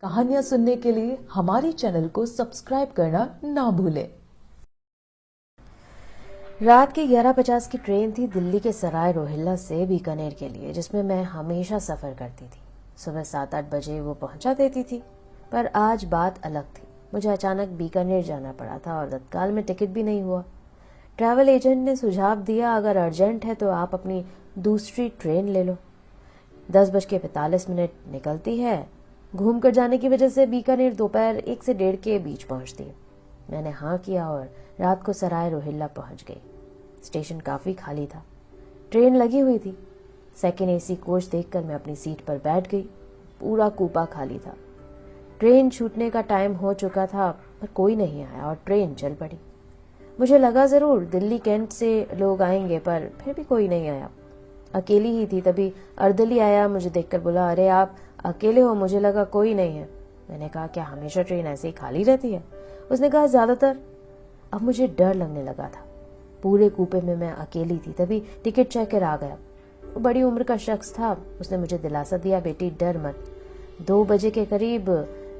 कहानियां सुनने के लिए हमारे चैनल को सब्सक्राइब करना ना भूलें। रात की 11:50 की ट्रेन थी दिल्ली के सराय रोहिल्ला से बीकानेर के लिए, जिसमें मैं हमेशा सफ़र करती थी। सुबह 7-8 बजे वो पहुंचा देती थी, पर आज बात अलग थी। मुझे अचानक बीकानेर जाना पड़ा था और तत्काल में टिकट भी नहीं हुआ। ट्रैवल एजेंट ने सुझाव दिया, अगर अर्जेंट है तो आप अपनी दूसरी ट्रेन ले लो। 10:45 निकलती है। घूम कर जाने की वजह से बीकानेर दोपहर 1 से 1:30 के बीच पहुंचती है। मैंने हाँ किया और रात को सराय रोहिल्ला पहुंच गई। स्टेशन काफी खाली था। ट्रेन लगी हुई थी। सेकेंड एसी कोच देखकर मैं अपनी सीट पर बैठ गई। पूरा कूपा खाली था। ट्रेन छूटने का टाइम हो चुका था, पर कोई नहीं आया और ट्रेन चल पड़ी। मुझे लगा जरूर दिल्ली कैंट से लोग आएंगे, पर फिर भी कोई नहीं आया। अकेली ही थी। तभी अर्दली आया, मुझे देखकर बोला, अरे आप अकेले हो? मुझे लगा कोई नहीं है। मैंने कहा, क्या हमेशा ट्रेन ऐसे ही खाली रहती है? उसने कहा, ज्यादातर। अब मुझे डर लगने लगा था। पूरे कूपे में मैं अकेली थी। तभी टिकट चेकर आ गया। वो बड़ी उम्र का शख्स था। उसने मुझे दिलासा दिया, बेटी डर मत। 2 बजे के करीब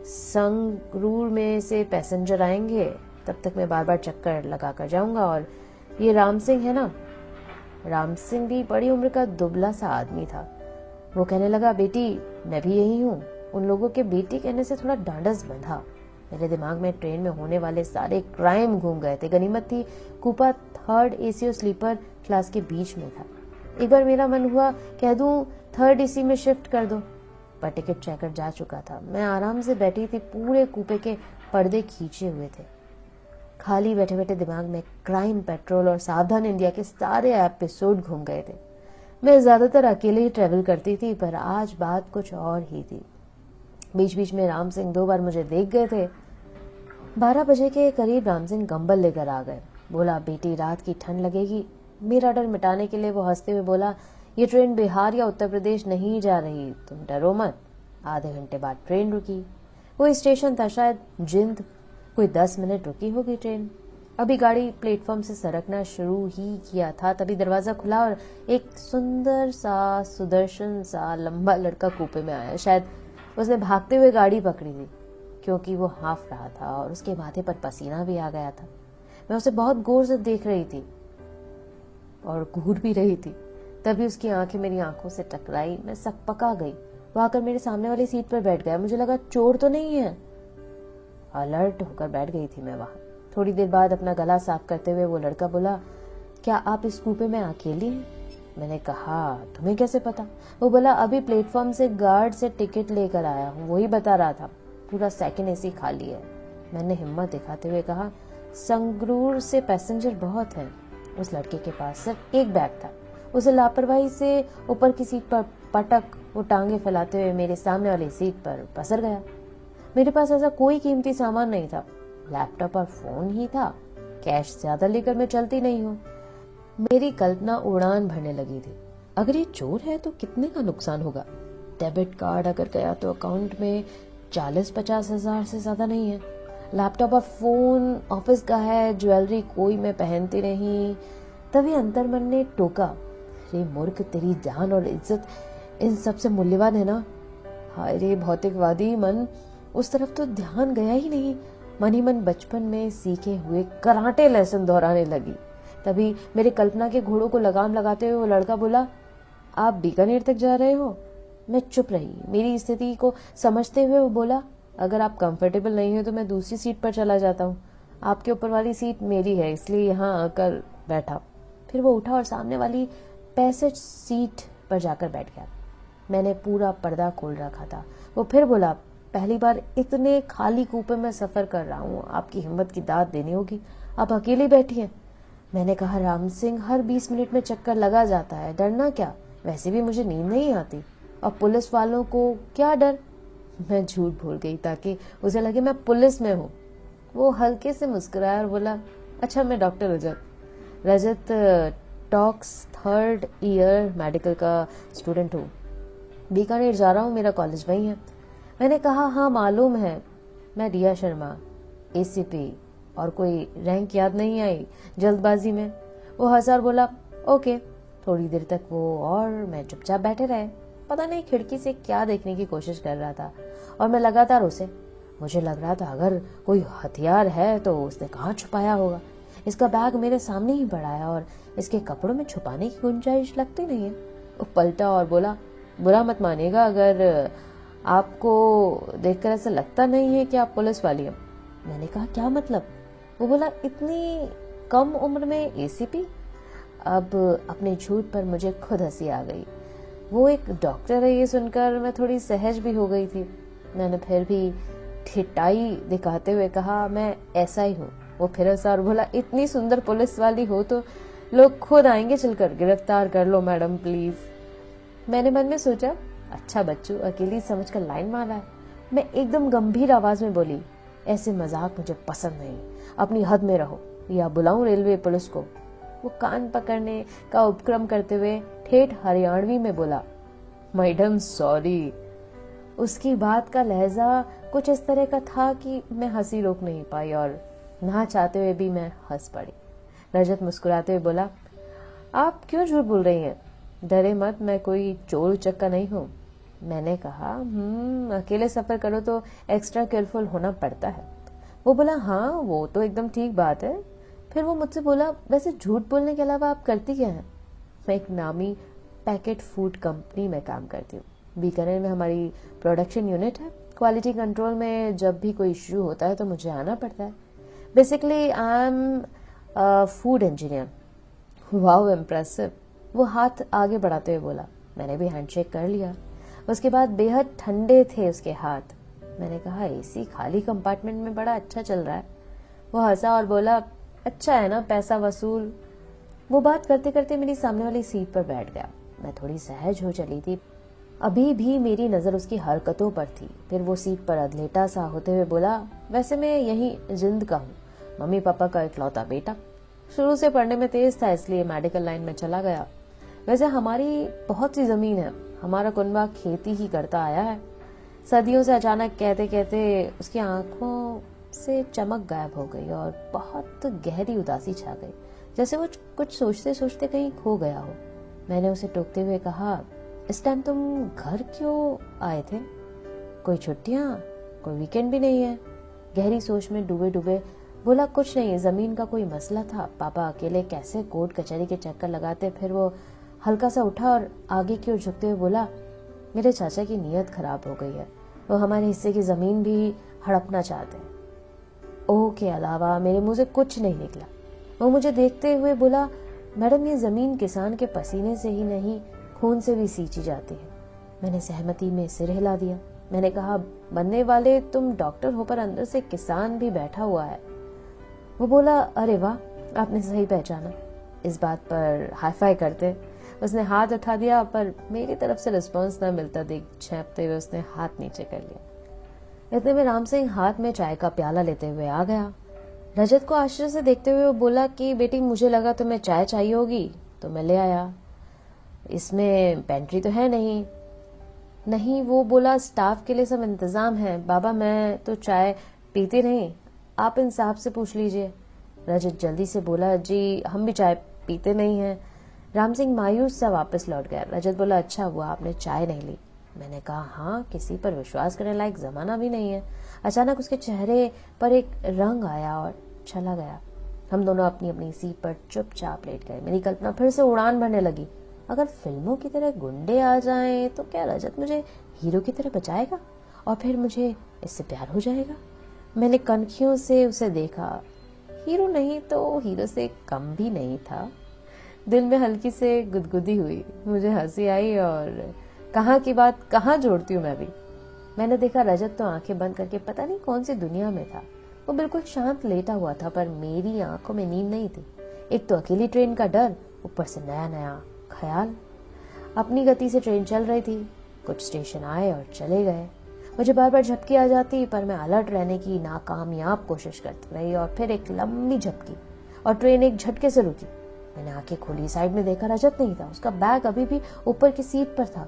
संगरूर में से पैसेंजर आएंगे, तब तक मैं बार बार चक्कर लगा कर जाऊंगा। और ये राम सिंह है ना, राम सिंह भी बड़ी उम्र का दुबला सा आदमी था। वो कहने लगा, बेटी मैं भी यही हूँ। उन लोगों के बेटी कहने से थोड़ा ढांढस बंधा। मेरे दिमाग में ट्रेन में होने वाले सारे क्राइम घूम गए थे। गनीमत थी कूपा 3rd एसी और स्लीपर क्लास के बीच में था। एक बार मेरा मन हुआ कह दूं 3rd एसी में शिफ्ट कर दो, पर टिकट चेकर जा चुका था। मैं आराम से बैठी थी। पूरे कूपे के पर्दे खींचे हुए थे। खाली बैठे बैठे दिमाग में क्राइम पेट्रोल और सावधान इंडिया के सारे एपिसोड घूम गए थे। मैं ज्यादातर अकेले ही ट्रेवल करती थी, पर आज बात कुछ और ही थी। बीच बीच में राम सिंह 2 बार मुझे देख गए थे। 12 बजे के करीब राम सिंह कंबल लेकर आ गए। बोला, बेटी रात की ठंड लगेगी। मेरा डर मिटाने के लिए वो हंसते हुए बोला, ये ट्रेन बिहार या उत्तर प्रदेश नहीं जा रही, तुम डरो मत। आधे घंटे बाद ट्रेन रुकी। वो स्टेशन था शायद जिंद। कोई 10 मिनट रुकी होगी ट्रेन। अभी गाड़ी प्लेटफॉर्म से सरकना शुरू ही किया था, तभी दरवाजा खुला और एक सुंदर सा सुदर्शन सा लंबा लड़का कूपे में आया। शायद उसने भागते हुए गाड़ी पकड़ी थी, क्योंकि वो हाफ रहा था और उसके माथे पर पसीना भी आ गया था। मैं उसे बहुत गौर से देख रही थी और घूर भी रही थी। तभी उसकी आंखें मेरी आंखों से टकराई। मैं सकपका गई। वो आकर मेरे सामने वाली सीट पर बैठ गया। मुझे लगा चोर तो नहीं है। अलर्ट होकर बैठ गई थी मैं वहां। थोड़ी देर बाद अपना गला साफ करते हुए वो लड़का बोला, क्या आप इस कूपे में अकेली हैं? मैंने कहा, तुम्हें कैसे पता? वो बोला, अभी प्लेटफॉर्म से गार्ड से टिकट लेकर आया हूँ, वही बता रहा था। पूरा सेकंड एसी खाली है। मैंने हिम्मत दिखाते हुए कहा, संगरूर से पैसेंजर बहुत हैं। उस लड़के के पास सिर्फ एक बैग था। उसे लापरवाही से ऊपर की सीट पर पटक वो टांगे फैलाते हुए मेरे सामने वाली सीट पर पसर गया। मेरे पास ऐसा कोई कीमती सामान नहीं था। लैपटॉप और फोन ही था। कैश ज्यादा लेकर मैं चलती नहीं हूँ। मेरी कल्पना उड़ान भरने लगी थी। अगर ये चोर है तो कितने का नुकसान होगा? डेबिट कार्ड अगर गया तो अकाउंट में 40-50 हजार से ज्यादा नहीं है। लैपटॉप और फोन ऑफिस का है। ज्वेलरी कोई मैं पहनती नहीं। तभी अंतर्मन ने टोका, अरे मूर्ख, तेरी जान और इज्जत इन सबसे मूल्यवान है ना? हाय रे भौतिकवादी मन, उस तरफ तो ध्यान गया ही नहीं। मन ही मन बचपन में सीखे हुए कराटे लेसन दोहराने लगी। तभी मेरे कल्पना के घोड़ों को लगाम लगाते हुए वो लड़का बोला, आप बीकानेर तक जा रहे हो? मैं चुप रही। मेरी स्थिति को समझते हुए वो बोला, अगर आप कंफर्टेबल नहीं हो तो मैं दूसरी सीट पर चला जाता हूँ। आपके ऊपर वाली सीट मेरी है, इसलिए यहाँ आकर बैठा। फिर वो उठा और सामने वाली पैसेज सीट पर जाकर बैठ गया। मैंने पूरा पर्दा खोल रखा था। वो फिर बोला, पहली बार इतने खाली कूपे में सफर कर रहा हूँ, आपकी हिम्मत की दाद देनी होगी। आप अकेली बैठी हैं। मैंने कहा, राम सिंह, हर 20 मिनट में चक्कर लगा जाता है, डरना क्या? वैसे भी मुझे नींद नहीं आती, और पुलिस वालों को क्या डर? मैं झूठ भूल गई ताकि उसे लगे मैं पुलिस में हूँ। वो हल्के से मुस्कुराया और बोला, अच्छा मैं डॉक्टर रजत टॉक्स 3rd ईयर मेडिकल का स्टूडेंट हूँ। बीकानेर जा रहा हूँ, मेरा कॉलेज वही है। मैंने कहा, हाँ मालूम है, मैं रिया शर्मा, एसीपी, और कोई रैंक याद नहीं आई जल्दबाजी में। वो हंसा और बोला, ओके। थोड़ी देर तक वो और मैं चुपचाप बैठे रहे। पता नहीं खिड़की से क्या देखने की कोशिश कर रहा था और मैं लगातार उसे, मुझे लग रहा था अगर कोई हथियार है तो उसने कहाँ छुपाया होगा। इसका बैग मेरे सामने ही पड़ा है और इसके कपड़ों में छुपाने की गुंजाइश लगती नहीं है। वो पलटा और बोला, बुरा मत मानिएगा अगर आपको देखकर ऐसा लगता नहीं है कि आप पुलिस वाली हैं। मैंने कहा, क्या मतलब? वो बोला, इतनी कम उम्र में एसीपी। अब अपने झूठ पर मुझे खुद हंसी आ गई। वो एक डॉक्टर है ये सुनकर मैं थोड़ी सहज भी हो गई थी। मैंने फिर भी ठिठाई दिखाते हुए कहा, मैं ऐसा ही हूँ। वो फिर हंसा और बोला, इतनी सुंदर पुलिस वाली हो तो लोग खुद आएंगे चलकर, गिरफ्तार कर लो मैडम प्लीज। मैंने मन में सोचा, अच्छा बच्चू अकेली समझकर लाइन मारा है। मैं एकदम गंभीर आवाज में बोली, ऐसे मजाक मुझे पसंद नहीं, अपनी हद में रहो या बुलाऊं रेलवे पुलिस को। वो कान पकड़ने का उपक्रम करते हुए ठेठ हरियाणवी में बोला, मैडम सॉरी। उसकी बात का लहजा कुछ इस तरह का था कि मैं हंसी रोक नहीं पाई और ना चाहते हुए भी मैं हंस पड़ी। रजत मुस्कुराते हुए बोला, आप क्यों झूठ बोल रही हैं? डरे मत, मैं कोई चोर उचक्का नहीं हूँ। मैंने कहा, अकेले सफर करो तो एक्स्ट्रा केयरफुल होना पड़ता है। वो बोला, हाँ वो तो एकदम ठीक बात है। फिर वो मुझसे बोला, वैसे झूठ बोलने के अलावा आप करती क्या हैं? मैं एक नामी पैकेट फूड कंपनी में काम करती हूँ। बीकानेर में हमारी प्रोडक्शन यूनिट है। क्वालिटी कंट्रोल में जब भी कोई इश्यू होता है तो मुझे आना पड़ता है। Basically I am food engineer. Wow impressive. वो हाथ आगे बढ़ाते हुए बोला। मैंने भी हैंडशेक कर लिया। उसके बाद बेहद ठंडे थे उसके हाथ। मैंने कहा, एसी खाली कंपार्टमेंट में बड़ा अच्छा चल रहा है। वो हंसा और बोला, अच्छा है ना, पैसा वसूल। वो बात करते करते मेरी सामने वाली सीट पर बैठ गया। मैं थोड़ी सहज हो चली थी। अभी भी मेरी नजर उसकी हरकतों पर थी। फिर वो सीट पर अधलेटा सा होते हुए बोला, वैसे मैं यही जिंद का हूँ, मम्मी पापा का इकलौता बेटा। शुरू से पढ़ने में तेज था इसलिए मेडिकल लाइन में चला गया। वैसे हमारी बहुत सी जमीन है, हमारा कुनबा खेती ही करता आया है। सदियों से अचानक कहते कहते उसकी आंखों से चमक गायब हो गई और बहुत गहरी उदासी छा गई, जैसे वो कुछ सोचते सोचते कहीं खो गया हो। मैंने उसे टोकते हुए कहा, इस टाइम तुम घर क्यों आए थे? कोई छुट्टियां, कोई वीकेंड भी नहीं है। गहरी सोच में डूबे डूबे बोला, कुछ नहीं, जमीन का कोई मसला था। पापा अकेले कैसे कोर्ट कचहरी के चक्कर लगाते। फिर वो हल्का सा उठा और आगे की ओर झुकते हुए बोला, मेरे चाचा की नीयत खराब हो गई है, वो हमारे हिस्से की जमीन भी हड़पना चाहते हैं। ओह के अलावा मेरे मुंह से कुछ नहीं निकला। वो मुझे देखते हुए बोला, मैडम ये जमीन किसान के पसीने से ही नहीं, खून से भी सींची जाती है। मैंने सहमति में सिर हिला दिया। मैंने कहा, बनने वाले तुम डॉक्टर हो पर अंदर से किसान भी बैठा हुआ है। वो बोला, अरे वाह, आपने सही पहचाना। इस बात पर हाई फाई करते उसने हाथ उठा दिया, पर मेरी तरफ से रिस्पॉन्स न मिलता देख छेपते हुए उसने हाथ नीचे कर लिया। इतने में राम सिंह हाथ में चाय का प्याला लेते हुए आ गया। रजत को आश्चर्य से देखते हुए वो बोला कि बेटी, मुझे लगा तुम्हें चाय चाहिए होगी तो मैं ले आया। इसमें पेंट्री तो है नहीं। नहीं, वो बोला, स्टाफ के लिए सब इंतजाम है। बाबा मैं तो चाय पीती नहीं, आप इन साहब से पूछ लीजिए। रजत जल्दी से बोला, जी हम भी चाय पीते नहीं हैं। राम सिंह मायूस सा वापस लौट गया। रजत बोला, अच्छा हुआ आपने चाय नहीं ली। मैंने कहा, हाँ किसी पर विश्वास करने लायक जमाना भी नहीं है। अचानक उसके चेहरे पर एक रंग आया और चला गया। हम दोनों अपनी अपनी सीट पर चुपचाप लेट गए। मेरी कल्पना फिर से उड़ान भरने लगी। अगर फिल्मों की तरह गुंडे आ जाएं तो क्या रजत मुझे हीरो की तरह बचाएगा और फिर मुझे इससे प्यार हो जाएगा? मैंने कनखियों से उसे देखा। हीरो नहीं तो हीरो से कम भी नहीं था। दिल में हल्की से गुदगुदी हुई। मुझे हंसी आई और कहाँ की बात कहाँ जोड़ती हूँ मैं भी। मैंने देखा रजत तो आंखें बंद करके पता नहीं कौन सी दुनिया में था। वो बिल्कुल शांत लेटा हुआ था, पर मेरी आंखों में नींद नहीं थी। एक तो अकेली ट्रेन का डर, ऊपर से नया नया ख्याल। अपनी गति से ट्रेन चल रही थी। कुछ स्टेशन आए और चले गए। मुझे बार बार झपकी आ जाती, पर मैं अलर्ट रहने की नाकामयाब कोशिश करती रही और फिर एक लंबी झपकी और ट्रेन एक झटके से रुकी। मैंने आंखें खोली, साइड में देखा, रजत नहीं था। उसका बैग अभी भी ऊपर की सीट पर था।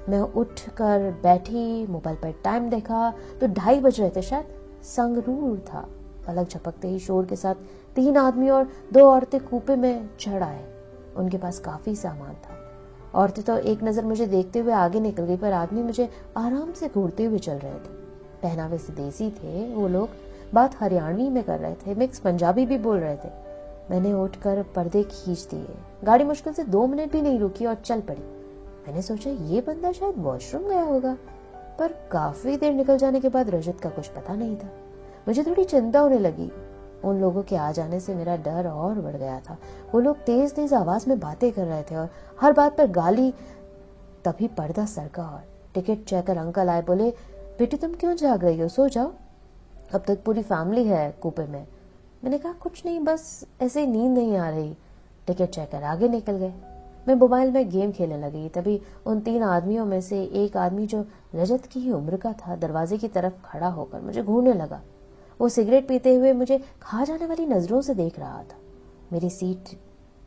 मैं उठकर बैठी, मोबाइल पर टाइम देखा तो 2:30 बज रहे थे शायद। संगरूर था। पलक झपकते ही शोर के साथ 3 आदमी और 2 औरतें कूपे में चढ़ आए। उनके पास काफी सामान था। औरतें तो एक नज़र मुझे देखते हुए आगे निकल गई, पर आदमी मुझे आराम से घूरते हुए चल रहे थे। पहनावे से देसी थे वो लोग, बात हरियाणवी में कर रहे थे, मिक्स पंजाबी भी बोल रहे थे। मैंने उठकर पर्दे खींच दिए। गाड़ी मुश्किल से 2 मिनट भी नहीं रुकी और चल पड़ी। मैंने सोचा ये बंदा शायद वॉशरूम गया होगा, पर काफी देर निकल जाने के बाद रजत का कुछ पता नहीं था। मुझे थोड़ी चिंता होने लगी। उन लोगों के आ जाने से मेरा डर और बढ़ गया था। वो लोग तेज तेज आवाज में बातें कर रहे थे और हर बात पर गाली। तभी पर्दा सरका और टिकट चेकर अंकल आए। बोले, बेटी तुम क्यों जाग रही हो, सो जाओ, अब तक पूरी फैमिली है कूपे में। मैंने कहा कुछ नहीं, बस ऐसे नींद नहीं आ रही। टिकट चेकर आगे निकल गए। मैं मोबाइल में गेम खेलने लगी। तभी उन 3 आदमियों में से एक आदमी जो रजत की ही उम्र का था दरवाजे की तरफ खड़ा होकर मुझे घूरने लगा। वो सिगरेट पीते हुए मुझे खा जाने वाली नजरों से देख रहा था। मेरी सीट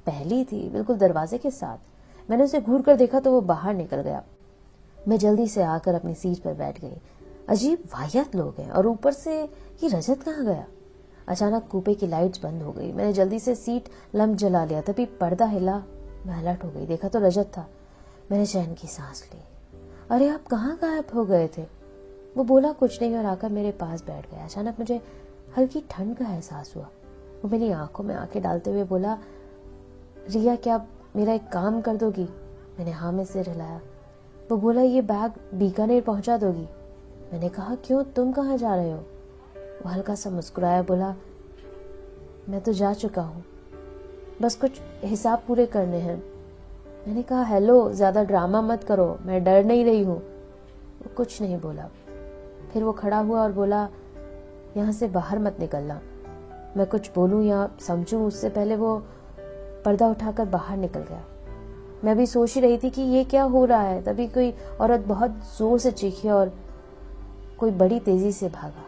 पहली थी, बिल्कुल दरवाजे के साथ। मैंने उसे घूर कर देखा तो वो बाहर निकल गया। मैं जल्दी से आकर अपनी सीट पर बैठ गई। अजीब वाहियात लोग हैं, और ऊपर से ये रजत कहाँ गया। अचानक कूपे की लाइट्स बंद हो गई। मैंने जल्दी से सीट लैंप जला लिया। तभी पर्दा हिला। मैं अलर्ट हो गई, देखा तो रजत था। मैंने चैन की सांस ली। अरे आप कहाँ गायब हो गए थे। वो बोला कुछ नहीं और आकर मेरे पास बैठ गया। अचानक मुझे हल्की ठंड का एहसास हुआ। वो मेरी आंखों में आंखें डालते हुए बोला, रिया क्या मेरा एक काम कर दोगी। मैंने हाँ में सिर हिलाया। वो बोला, ये बैग बीकानेर पहुंचा दोगी। मैंने कहा क्यों, तुम कहाँ जा रहे हो। वो हल्का सा मुस्कुराया, बोला, मैं तो जा चुका हूँ, बस कुछ हिसाब पूरे करने हैं। मैंने कहा हेलो, ज्यादा ड्रामा मत करो, मैं डर नहीं रही हूँ। वो कुछ नहीं बोला। फिर वो खड़ा हुआ और बोला, यहाँ से बाहर मत निकलना। मैं कुछ बोलूं या समझूं उससे पहले वो पर्दा उठाकर बाहर निकल गया। मैं भी सोच ही रही थी कि ये क्या हो रहा है। तभी कोई औरत बहुत जोर से चीखी और कोई बड़ी तेजी से भागा।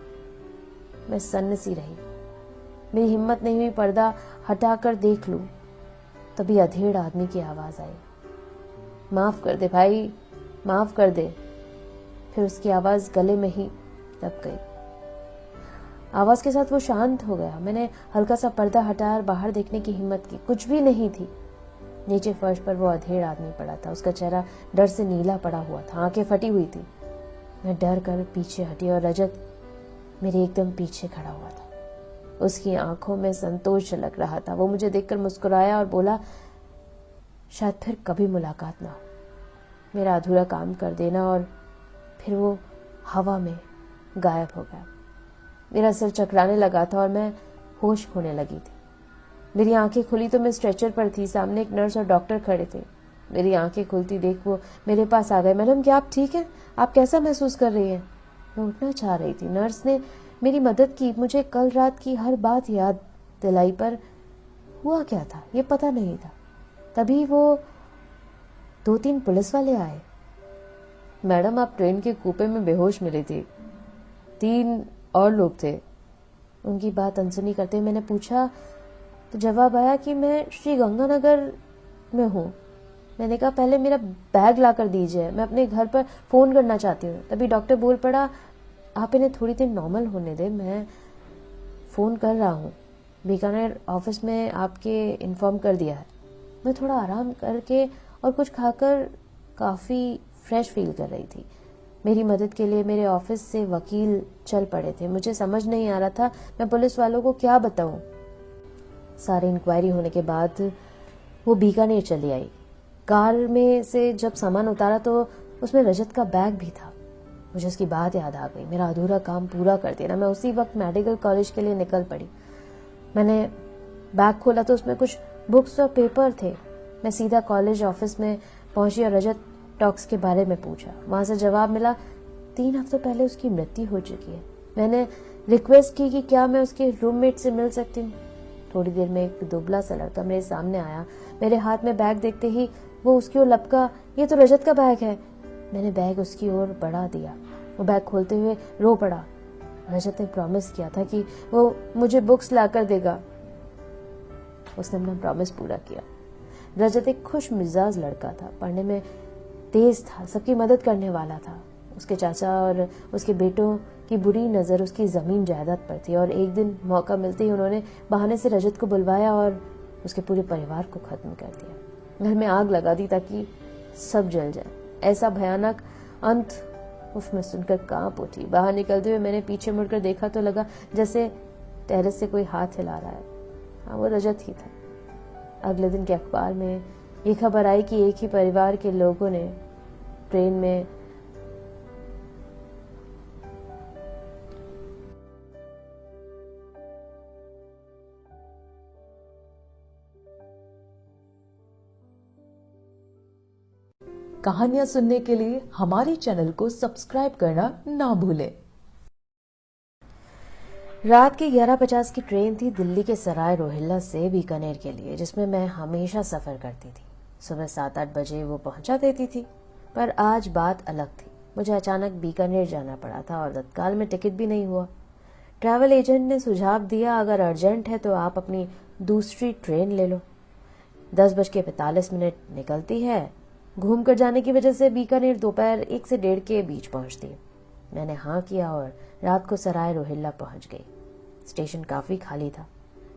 मैं सन्न सी रही। मेरी हिम्मत नहीं हुई पर्दा हटाकर देख लूं। तभी अधेड़ आदमी की आवाज आई, माफ कर दे भाई, माफ कर दे। फिर उसकी आवाज गले में ही दब गई। आवाज के साथ वो शांत हो गया। मैंने हल्का सा पर्दा हटाया और बाहर देखने की हिम्मत की। कुछ भी नहीं थी। नीचे फर्श पर वो अधेड़ आदमी पड़ा था। उसका चेहरा डर से नीला पड़ा हुआ था, आंखें फटी हुई थी। मैं डर कर पीछे हटी और रजत मेरे एकदम पीछे खड़ा हुआ था। उसकी आंखों में संतोष झलक रहा था। वो मुझे देखकर मुस्कुराया और बोला, शायद फिर कभी मुलाकात ना हो, मेरा अधूरा काम कर देना। और फिर वो हवा में गायब हो गया। मेरा सिर चकराने लगा था और मैं होश खोने लगी थी। मेरी आंखें खुली तो मैं स्ट्रेचर पर थी। सामने एक नर्स और डॉक्टर खड़े थे। मेरी आंखें खुलती देख वो मेरे पास आ गए। मैडम क्या आप ठीक हैं? आप कैसा महसूस कर रही हैं? मैं उठना चाह रही थी। नर्स ने मेरी मदद की, मुझे कल रात की हर बात याद दिलाई, पर हुआ क्या था ये पता नहीं था। तभी वो 2-3 पुलिस वाले आए। मैडम आप ट्रेन के कूपे में बेहोश मिली थी, 3 और लोग थे। उनकी बात अनसुनी करते हुए मैंने पूछा तो जवाब आया कि मैं श्री गंगानगर में हूँ। मैंने कहा पहले मेरा बैग ला कर दीजिए, मैं अपने घर पर फोन करना चाहती हूँ। तभी डॉक्टर बोल पड़ा, आप इन्हें थोड़ी देर नॉर्मल होने दें, मैं फोन कर रहा हूँ। बीकानेर ऑफिस में आपके इन्फॉर्म कर दिया है। मैं थोड़ा आराम करके और कुछ खाकर काफी फ्रेश फील कर रही थी। मेरी मदद के लिए मेरे ऑफिस से वकील चल पड़े थे। मुझे समझ नहीं आ रहा था मैं पुलिस वालों को क्या बताऊं। सारी इंक्वायरी होने के बाद वो बीकानेर चली आई। कार में से जब सामान उतारा तो उसमें रजत का बैग भी था। मुझे उसकी बात याद आ गई, मेरा अधूरा काम पूरा कर देना। मैं उसी वक्त मेडिकल कॉलेज के लिए निकल पड़ी। मैंने बैग खोला तो उसमें कुछ बुक्स और पेपर थे। मैं सीधा कॉलेज ऑफिस में पहुंची और रजत टॉक्स के बारे में पूछा। वहां से जवाब मिला 3 हफ्तों पहले उसकी मृत्यु हो चुकी है। मैंने रिक्वेस्ट की कि क्या मैं उसके रूममेट से मिल सकती हूँ। थोड़ी देर में एक दुबला सा लड़का मेरे सामने आया। मेरे हाथ में बैग देखते ही वो उसकी ओर लपका, ये तो रजत का बैग है। मैंने बैग उसकी ओर बढ़ा दिया। वो बैग खोलते हुए रो पड़ा। रजत ने प्रॉमिस किया था कि वो मुझे बुक्स लाकर देगा। उसने अपना प्रॉमिस पूरा किया। रजत एक खुश मिजाज लड़का था, पढ़ने में तेज था, सबकी मदद करने वाला था। उसके चाचा और उसके बेटों की बुरी नजर उसकी जमीन जायदाद पर थी और एक दिन मौका मिलते ही उन्होंने बहाने से रजत को बुलवाया और उसके पूरे परिवार को खत्म कर दिया। घर में आग लगा दी ताकि सब जल जाए, ऐसा भयानक अंत। मैं सुनकर कांप उठी। बाहर निकलते हुए मैंने पीछे मुड़कर देखा तो लगा जैसे टेरेस से कोई हाथ हिला रहा है। हाँ, वो रजत ही था। अगले दिन के अखबार में ये खबर आई कि एक ही परिवार के लोगों ने ट्रेन में कहानियां सुनने के लिए हमारे चैनल को सब्सक्राइब करना ना भूलें। रात की 11:50 की ट्रेन थी दिल्ली के सराय रोहिल्ला से बीकानेर के लिए, जिसमें मैं हमेशा सफर करती थी। सुबह 7-8 बजे वो पहुंचा देती थी, पर आज बात अलग थी। मुझे अचानक बीकानेर जाना पड़ा था और तत्काल में टिकट भी नहीं हुआ। ट्रैवल एजेंट ने सुझाव दिया, अगर अर्जेंट है तो आप अपनी दूसरी ट्रेन ले लो, 10:45 निकलती है। घूमकर जाने की वजह से बीकानेर दोपहर 1 से 1:30 के बीच पहुंचती है। मैंने हाँ किया और रात को सराय रोहिल्ला पहुंच गई। स्टेशन काफी खाली था।